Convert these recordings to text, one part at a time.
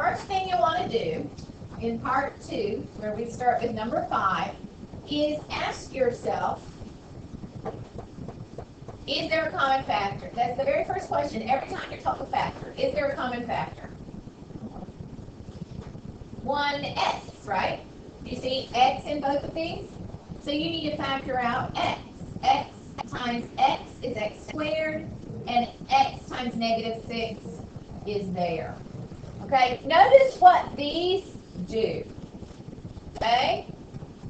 first thing you want to do in part 2, where we start with number 5, is ask yourself, is there a common factor? That's the very first question every time you're taught a factor. Is there a common factor? 1x, right? Do you see x in both of these? So you need to factor out x. X times x is x squared, and x times negative 6 is there. Okay, notice what these do. Okay,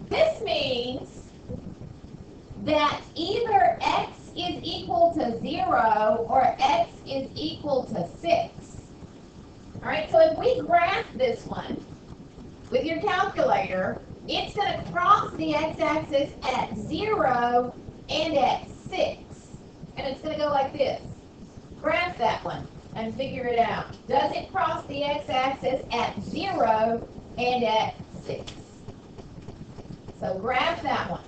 this means that either x is equal to 0 or x is equal to 6. All right, so if we graph this one with your calculator, it's going to cross the x-axis at 0 and at 6. And it's going to go like this. Graph that one and figure it out. Does it cross the x-axis at 0 and at 6? So graph that one.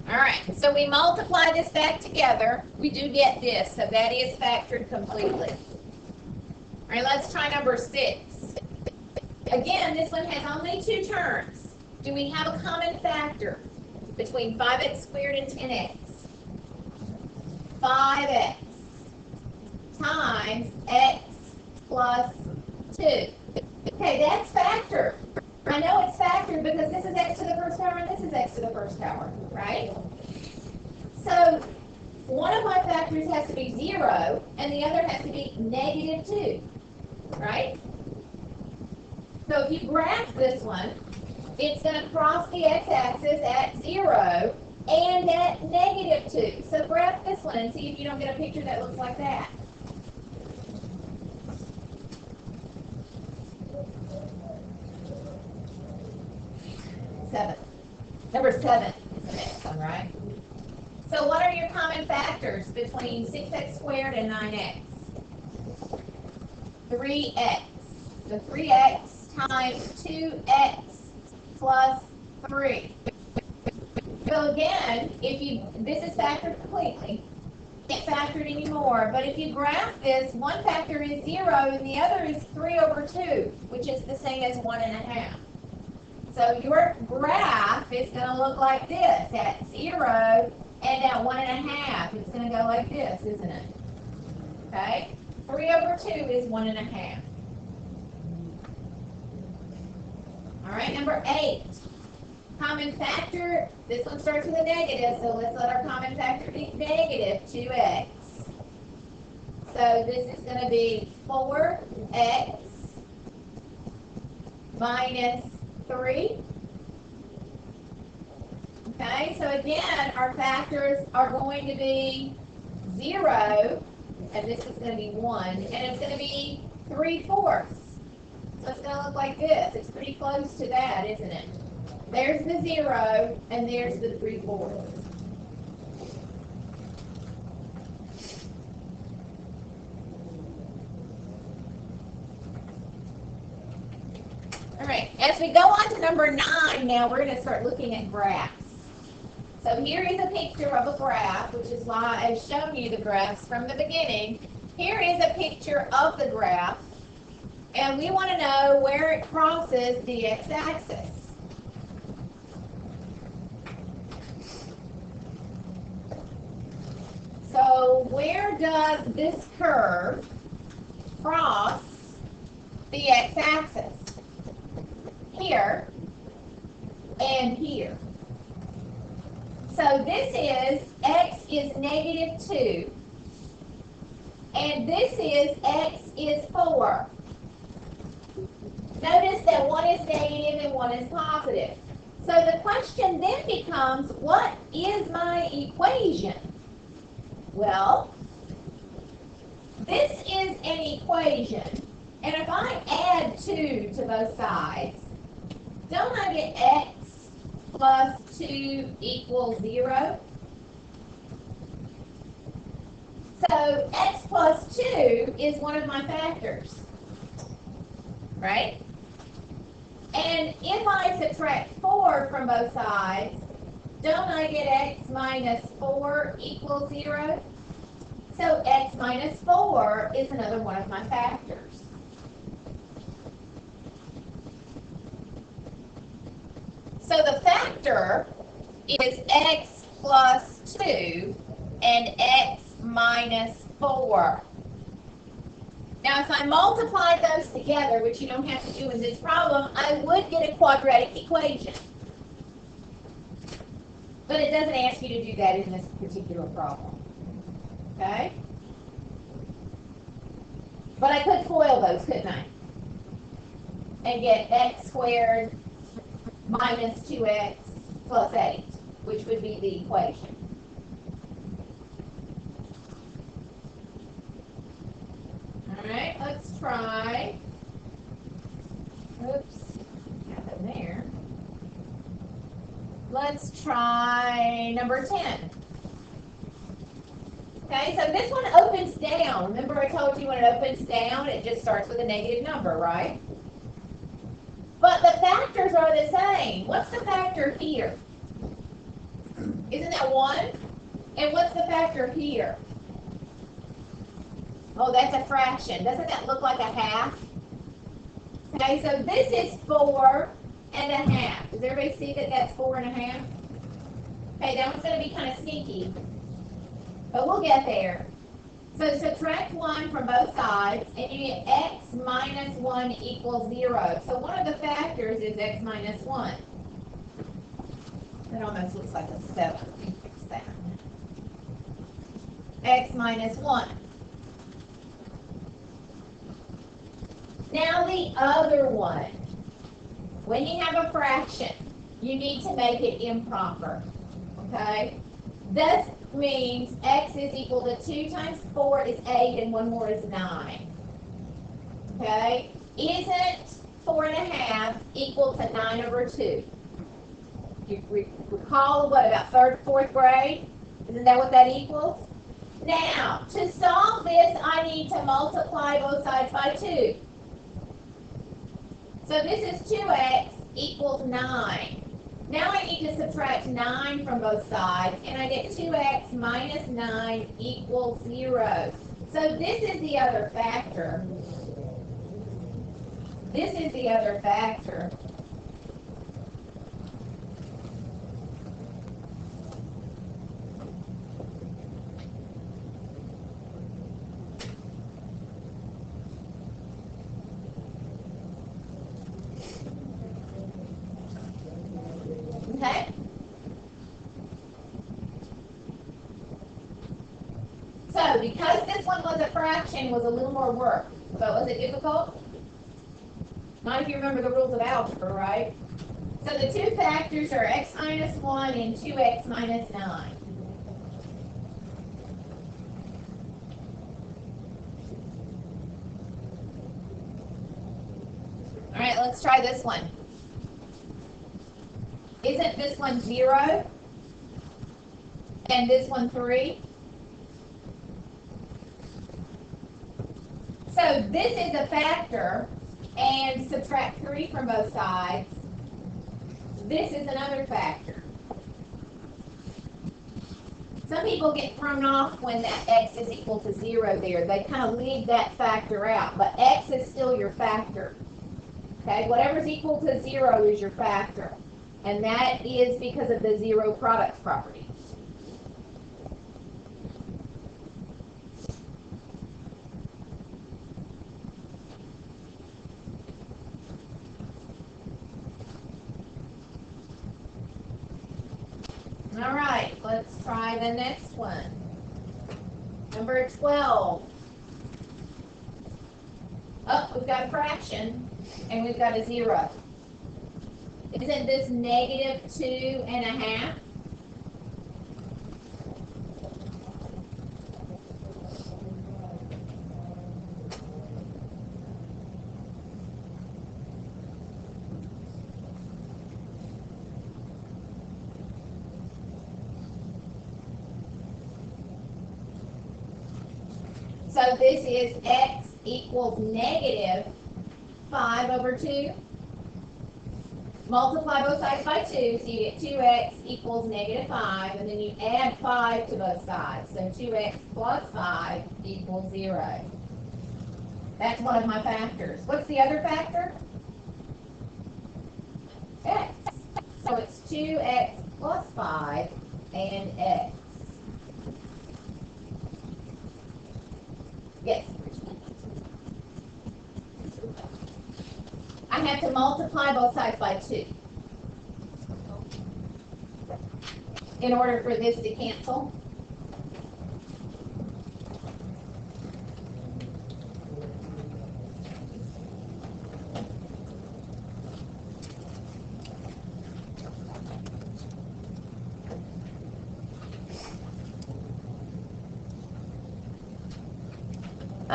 All right, so we multiply this back together. We do get this, so that is factored completely. All right, let's try number 6. Again, this one has only 2 terms. Do we have a common factor between 5x squared and 10x? 5x times x plus 2. Okay, that's factored. I know it's factored because this is x to the first power and this is x to the first power, right? So one of my factors has to be 0 and the other has to be negative 2, right? So if you graph this one, it's going to cross the x-axis at 0 and at negative 2. So graph this one and see if you don't get a picture that looks like that. Number 7 is the next one, right? So what are your common factors between 6x squared and 9x? 3x. So 3x times 2x plus 3. So again, this is factored completely. Can't factor it anymore. But if you graph this, one factor is 0 and the other is 3 over 2, which is the same as 1.5. So your graph is going to look like this at 0 and at 1.5. It's going to go like this, isn't it? Okay? 3 over 2 is 1.5. All right, number 8. Common factor, this one starts with a negative, so let's let our common factor be negative 2x. So this is going to be 4x minus 3. Okay, so again, our factors are going to be 0, and this is going to be 1, and it's going to be 3/4. So it's going to look like this. It's pretty close to that, isn't it? There's the 0, and there's the 3/4. All right, as we go on to number 9 now, we're going to start looking at graphs. So here is a picture of a graph, which is why I've shown you the graphs from the beginning. Here is a picture of the graph, and we want to know where it crosses the x-axis. So where does this curve cross the x-axis? Here and here. So this is x is negative 2, and this is x is 4. Notice that one is negative and one is positive. So the question then becomes, what is my equation? Well, this is an equation, and if I add 2 to both sides, don't I get x plus 2 equals 0? So x plus 2 is one of my factors, right? And if I subtract 4 from both sides, don't I get x minus 4 equals 0? So x minus 4 is another one of my factors. factor is x plus 2 and x minus 4. Now, if I multiply those together, which you don't have to do in this problem, I would get a quadratic equation. But it doesn't ask you to do that in this particular problem. Okay? But I could FOIL those, couldn't I? And get x squared minus 2x plus 8, which would be the equation. All right, let's try. Oops, happened there. Let's try number 10. Okay, so this one opens down. Remember I told you when it opens down, it just starts with a negative number, right? But the factors are the same. What's the factor here? Isn't that 1? And what's the factor here? Oh, that's a fraction. Doesn't that look like a half? Okay, so this is 4 and a half. Does everybody see that that's 4 and a half? Okay, that one's going to be kind of sneaky, but we'll get there. So subtract 1 from both sides, and you get x minus 1 equals 0. So one of the factors is x minus 1. That almost looks like a 7. Let me fix that. X minus 1. Now the other one. When you have a fraction, you need to make it improper. Okay? This means x is equal to 2 times 4 is 8 and 1 more is 9. Okay? Isn't 4 and a half equal to 9 over 2? You recall what, about 3rd, 4th grade? Isn't that what that equals? Now, to solve this, I need to multiply both sides by 2. So this is 2x equals 9. Now I need to subtract 9 from both sides, and I get 2x minus 9 equals 0. So this is the other factor. This is the other factor. Okay? So, because this one was a fraction, was a little more work. So, was it difficult? Not if you remember the rules of algebra, right? So, the two factors are x minus 1 and 2x minus 9. All right, let's try this one. Isn't this one 0? And this one 3? So this is a factor, and subtract 3 from both sides. This is another factor. Some people get thrown off when that x is equal to 0 there. They kind of leave that factor out, but x is still your factor. Okay, whatever's equal to 0 is your factor. And that is because of the zero product property. All right, let's try the next one. Number 12. Oh, we've got a fraction, and we've got a 0. Isn't this negative 2 and a half? So this is x equals negative 5 over 2. Multiply both sides by 2, so you get 2x equals negative 5, and then you add 5 to both sides. So 2x plus 5 equals 0. That's one of my factors. What's the other factor? X. So it's 2x plus 5 and x. Yes. I have to multiply both sides by 2 in order for this to cancel.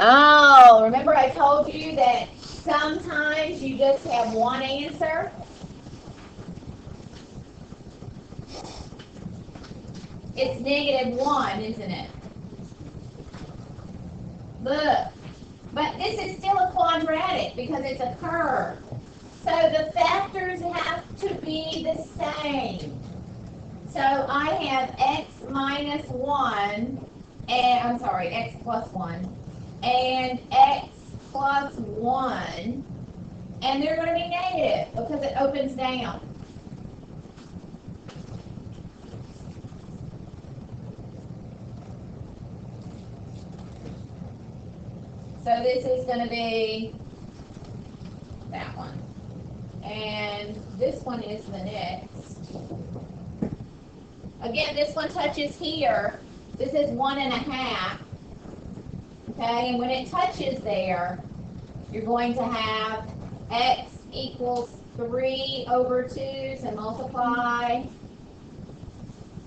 Oh, remember I told you that sometimes you just have one answer? It's -1, isn't it? Look, but this is still a quadratic because it's a curve. So the factors have to be the same. So I have x minus 1, and I'm sorry, x plus 1, and x plus 1, and they're going to be negative because it opens down. So this is going to be that one. And this one is the next. Again, this one touches here. This is 1.5. Okay, and when it touches there, you're going to have x equals 3 over 2, so multiply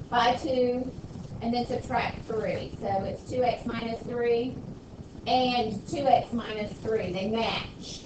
by 2, and then subtract 3. So it's 2x minus 3 and 2x minus 3. They match.